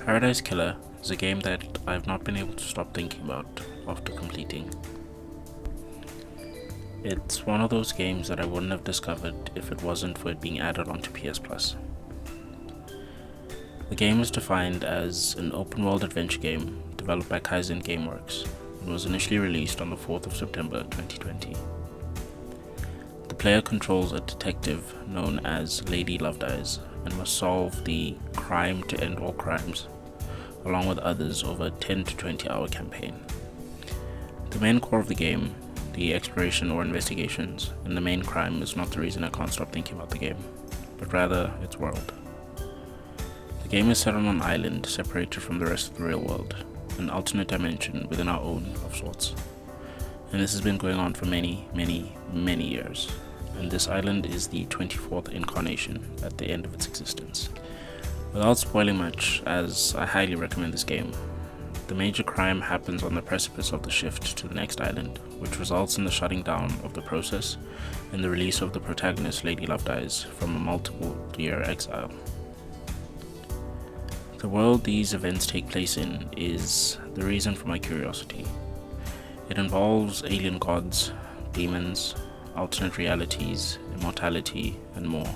Paradise Killer is a game that I've not been able to stop thinking about after completing. It's one of those games that I wouldn't have discovered if it wasn't for it being added onto PS Plus. The game is defined as an open-world adventure game developed by Kaizen Gameworks and was initially released on the 4th of September 2020. The player controls a detective known as Lady Loveeyes and must solve the crime to end all crimes, along with others over a 10 to 20 hour campaign. The main core of the game, the exploration or investigations, and the main crime is not the reason I can't stop thinking about the game, but rather its world. The game is set on an island separated from the rest of the real world, an alternate dimension within our own of sorts. And this has been going on for many years, and this island is the 24th incarnation at the end of its existence. Without spoiling much, as I highly recommend this game, the major crime happens on the precipice of the shift to the next island, which results in the shutting down of the process and the release of the protagonist Lady Loveeyes from a multiple-year exile. The world these events take place in is the reason for my curiosity. It involves alien gods, demons, alternate realities, immortality, and more.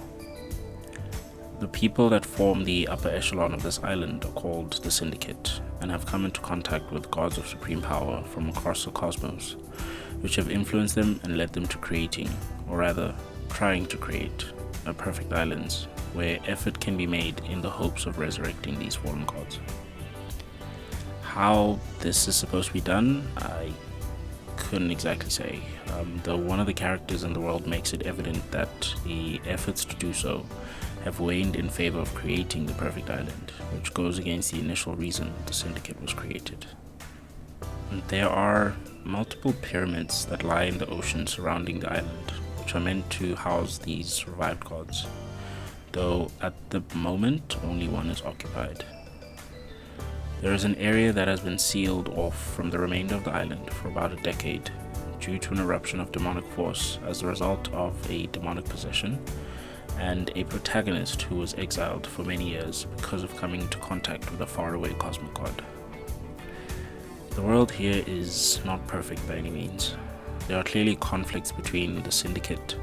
The people that form the upper echelon of this island are called the Syndicate and have come into contact with gods of supreme power from across the cosmos, which have influenced them and led them to creating, or rather, trying to create, a perfect islands where effort can be made in the hopes of resurrecting these fallen gods. How this is supposed to be done, I couldn't exactly say, though one of the characters in the world makes it evident that the efforts to do so have waned in favor of creating the perfect island, which goes against the initial reason the Syndicate was created. And there are multiple pyramids that lie in the ocean surrounding the island, which are meant to house these revived gods, though at the moment only one is occupied. There is an area that has been sealed off from the remainder of the island for about a decade due to an eruption of demonic force as a result of a demonic possession and a protagonist who was exiled for many years because of coming into contact with a faraway cosmic god. The world here is not perfect by any means. There are clearly conflicts between the Syndicate,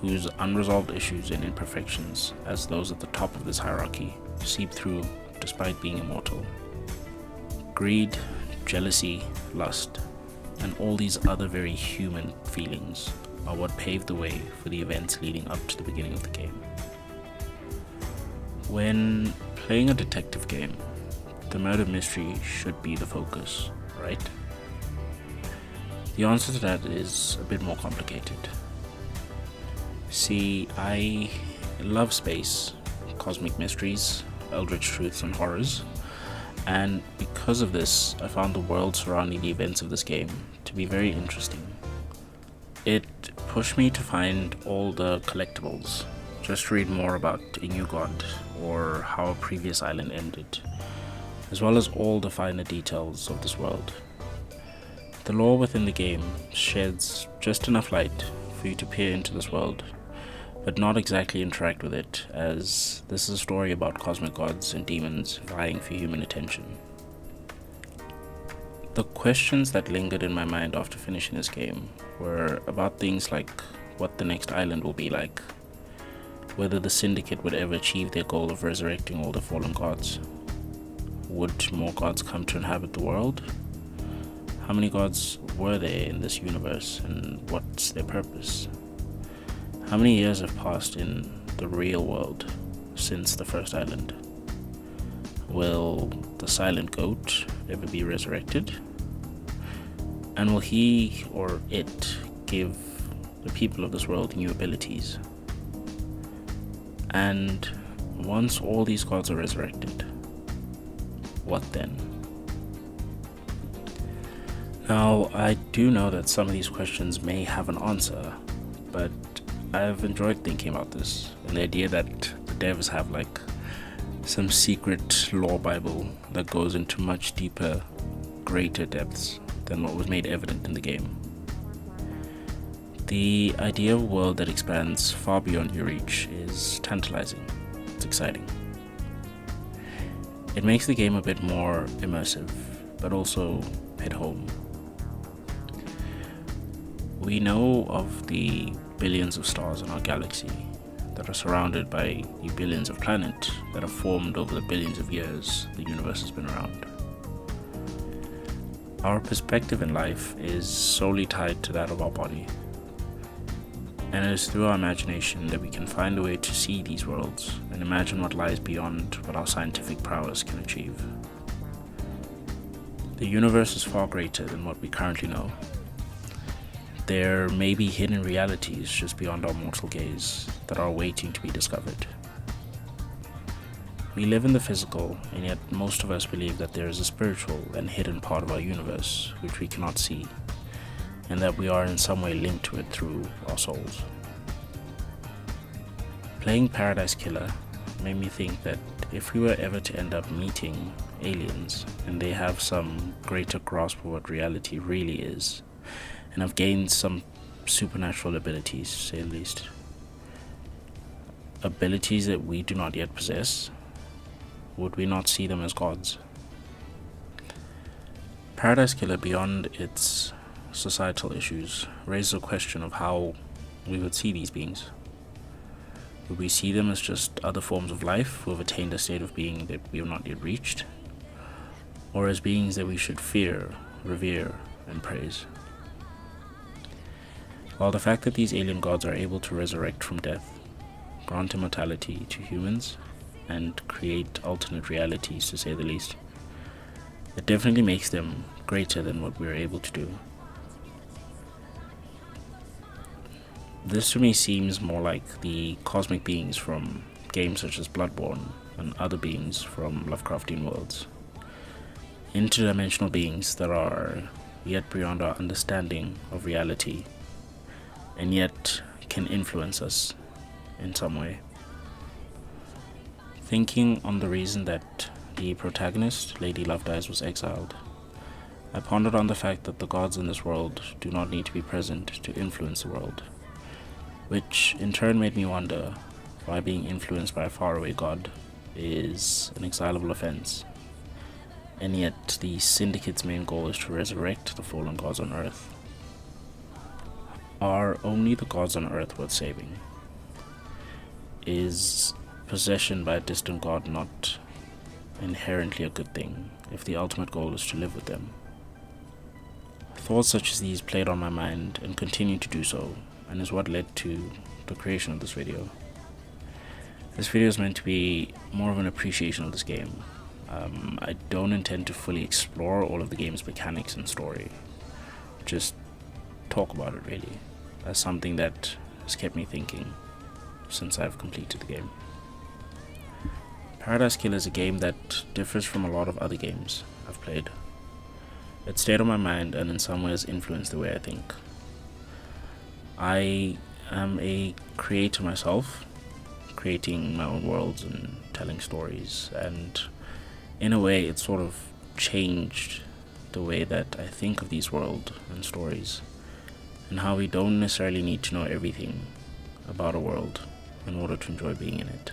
whose unresolved issues and imperfections, as those at the top of this hierarchy, seep through despite being immortal. Greed, jealousy, lust, and all these other very human feelings are what paved the way for the events leading up to the beginning of the game. When playing a detective game, the murder mystery should be the focus, right? The answer to that is a bit more complicated. See, I love space, cosmic mysteries, eldritch truths, and horrors, and because of this, I found the world surrounding the events of this game to be very interesting. It pushed me to find all the collectibles, just to read more about a new god or how a previous island ended, as well as all the finer details of this world. The lore within the game sheds just enough light for you to peer into this world, but not exactly interact with it, as this is a story about cosmic gods and demons vying for human attention. The questions that lingered in my mind after finishing this game were about things like what the next island will be like, whether the Syndicate would ever achieve their goal of resurrecting all the fallen gods, would more gods come to inhabit the world, how many gods were there in this universe and what's their purpose, how many years have passed in the real world since the first island, will the silent goat ever be resurrected? And will he or it give the people of this world new abilities? And once all these gods are resurrected, what then? Now, I do know that some of these questions may have an answer, but I've enjoyed thinking about this, and the idea that the devs have like some secret lore bible that goes into much deeper, greater depths than what was made evident in the game. The idea of a world that expands far beyond your reach is tantalizing. It's exciting. It makes the game a bit more immersive, but also hit home. We know of the billions of stars in our galaxy that are surrounded by the billions of planets that have formed over the billions of years the universe has been around. Our perspective in life is solely tied to that of our body, and it is through our imagination that we can find a way to see these worlds and imagine what lies beyond what our scientific prowess can achieve. The universe is far greater than what we currently know. There may be hidden realities just beyond our mortal gaze that are waiting to be discovered. We live in the physical, and yet most of us believe that there is a spiritual and hidden part of our universe which we cannot see, and that we are in some way linked to it through our souls. Playing Paradise Killer made me think that if we were ever to end up meeting aliens and they have some greater grasp of what reality really is, and have gained some supernatural abilities, to say the least, abilities that we do not yet possess, would we not see them as gods? Paradise Killer, beyond its societal issues, raises a question of how we would see these beings. Would we see them as just other forms of life who have attained a state of being that we have not yet reached? Or as beings that we should fear, revere, and praise? While the fact that these alien gods are able to resurrect from death, grant immortality to humans, and create alternate realities, to say the least, it definitely makes them greater than what we are able to do. This to me seems more like the cosmic beings from games such as Bloodborne and other beings from Lovecraftian worlds. Interdimensional beings that are yet beyond our understanding of reality, and yet can influence us in some way. Thinking on the reason that the protagonist, Lady Lovedyes, was exiled, I pondered on the fact that the gods in this world do not need to be present to influence the world, which in turn made me wonder why being influenced by a faraway god is an exilable offense, and yet the Syndicate's main goal is to resurrect the fallen gods on Earth. Are only the gods on Earth worth saving? Is possession by a distant god not inherently a good thing if the ultimate goal is to live with them? Thoughts such as these played on my mind and continue to do so, and is what led to the creation of this video. This video is meant to be more of an appreciation of this game. I don't intend to fully explore all of the game's mechanics and story, just talk about it really, as something that has kept me thinking since I've completed the game. Paradise Killer is a game that differs from a lot of other games I've played. It stayed on my mind and in some ways influenced the way I think. I am a creator myself, creating my own worlds and telling stories, and in a way it sort of changed the way that I think of these worlds and stories, and how we don't necessarily need to know everything about a world in order to enjoy being in it.